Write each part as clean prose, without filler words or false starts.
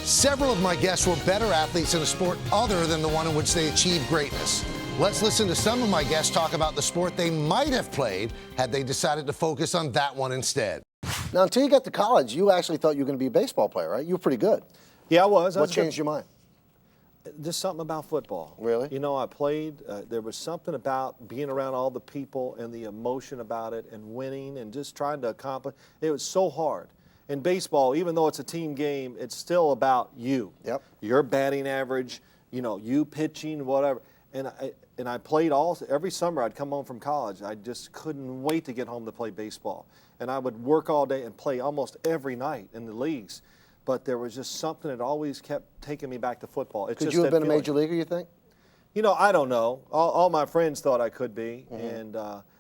Several of my guests were better athletes in a sport other than the one in which they achieved greatness. Let's listen to some of my guests talk about the sport they might have played had they decided to focus on that one instead. Now, until you got to college, you actually thought you were going to be a baseball player, right? You were pretty good. Yeah, I was. What changed your mind? Just something about football. Really? You know, I played. There was something about being around all the people and the emotion about it and winning and just trying to accomplish. It was so hard. In baseball, even though it's a team game, it's still about you. Yep. Your batting average, you know, you pitching, whatever. And I played every summer. I'd come home from college. I just couldn't wait to get home to play baseball. And I would work all day and play almost every night in the leagues. But there was just something that always kept taking me back to football. It's could just you have been feeling. a major leaguer, you think? You know, I don't know. All my friends thought I could be, and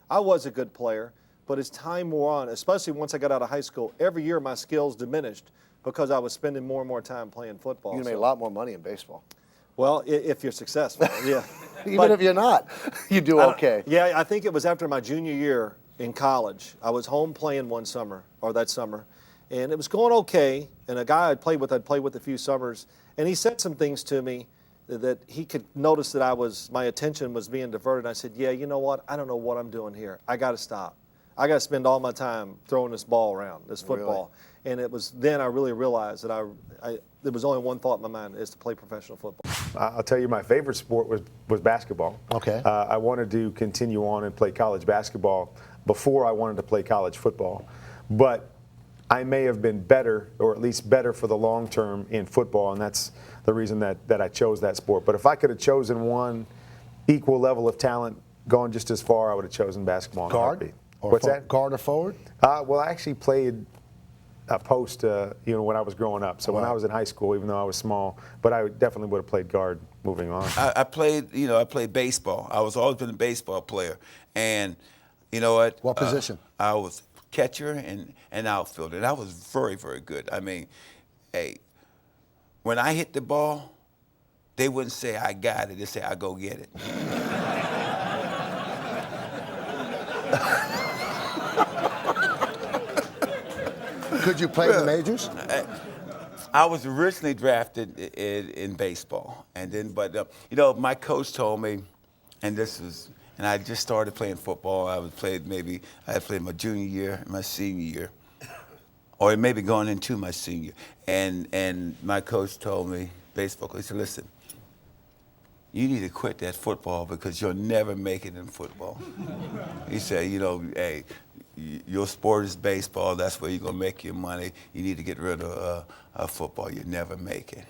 I was a good player. But as time wore on, especially once I got out of high school, every year my skills diminished because I was spending more and more time playing football. You made a lot more money in baseball. Well, if you're successful, yeah. Even if you're not, you do okay. Yeah, I think it was after my junior year in college. I was home playing one summer, or that summer, and it was going okay. And a guy I'd played with a few summers, and he said some things to me that he could notice that my attention was being diverted. I said, yeah, you know what? I don't know what I'm doing here. I got to stop. I got to spend all my time throwing this ball around, this football. Really? And it was then I really realized that there was only one thought in my mind, is to play professional football. I'll tell you, my favorite sport was basketball. Okay. I wanted to continue on and play college basketball before I wanted to play college football. But I may have been better, or at least better for the long term in football, and that's the reason that I chose that sport. But if I could have chosen one equal level of talent, going just as far, I would have chosen basketball. Guard? What's that? Guard or forward? Well, I actually played a post, when I was growing up. So when I was in high school, even though I was small, but I definitely would have played guard moving on. I played baseball. I was always been a baseball player. And you know what? What position? I was catcher and outfielder. And I was very, very good. I mean, hey, when I hit the ball, they wouldn't say I got it. They'd say I go get it. Could you play in the majors? I was originally drafted in baseball, and then, my coach told me, and I just started playing football. I had played my junior year, my senior year, or maybe going into my senior. And my coach told me, baseball coach, he said, listen, you need to quit that football because you'll never make it in football. He said, hey, your sport is baseball. That's where you're going to make your money. You need to get rid of football. You never make it.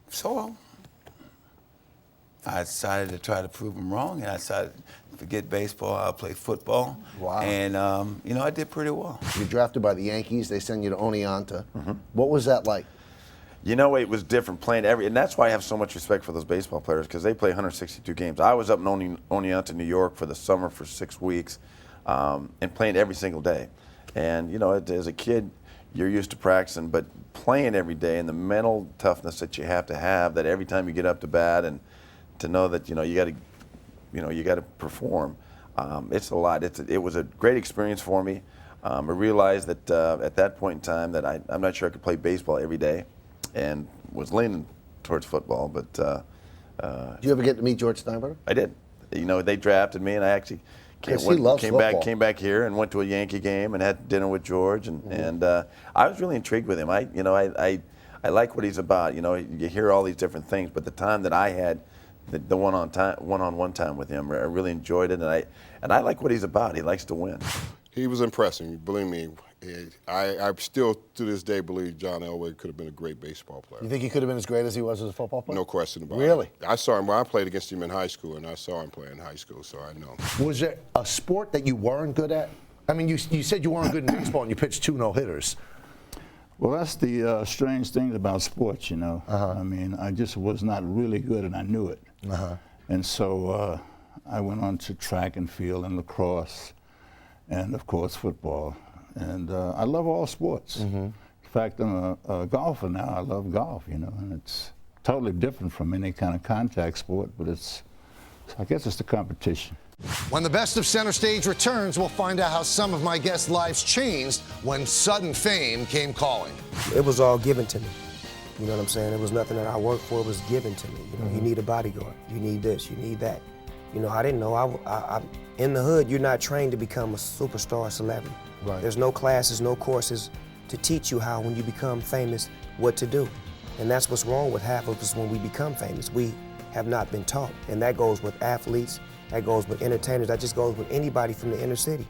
So I decided to try to prove him wrong, and I decided to forget baseball. I'll play football. Wow. And, I did pretty well. You're drafted by the Yankees. They send you to Oneonta. What was that like? You know, it was different playing and that's why I have so much respect for those baseball players, because they play 162 games. I was up in Oneonta, New York for the summer for 6 weeks and playing every single day. And, as a kid, you're used to practicing, but playing every day and the mental toughness that you have, that every time you get up to bat and to know that, you got to perform. It's a lot. It was a great experience for me. I realized that at that point in time that I'm not sure I could play baseball every day, and was leaning towards football. But Did you ever get to meet George Steinbrenner? I did. They drafted me, and I actually came back here and went to a Yankee game and had dinner with George, and I was really intrigued with him. I like what he's about. You hear all these different things, but the time that I had, the one-on-one time with him, I really enjoyed it, and I like what he's about. He likes to win. He was impressive. Believe me, I still to this day believe John Elway could have been a great baseball player. You think he could have been as great as he was as a football player? No question about it. Really? I saw him when I played against him in high school, and I saw him play in high school, so I know. Was there a sport that you weren't good at? I mean, you said you weren't good in baseball and you pitched 2 no-hitters. Well, that's the strange thing about sports, I mean, I just was not really good, and I knew it. And so I went on to track and field and lacrosse and, of course, football. And I love all sports. In fact, I'm a golfer now. I love golf, and it's totally different from any kind of contact sport, but I guess it's the competition. When the best of Center Stage returns, we'll find out how some of my guests' lives changed when sudden fame came calling. It was all given to me. You know what I'm saying? It was nothing that I worked for. It was given to me. You know, you need a bodyguard. You need this. You need that. You know, I didn't know. I in the hood, you're not trained to become a superstar celebrity. Right. There's no classes, no courses to teach you how, when you become famous, what to do. And that's what's wrong with half of us when we become famous. We have not been taught. And that goes with athletes, that goes with entertainers, that just goes with anybody from the inner city.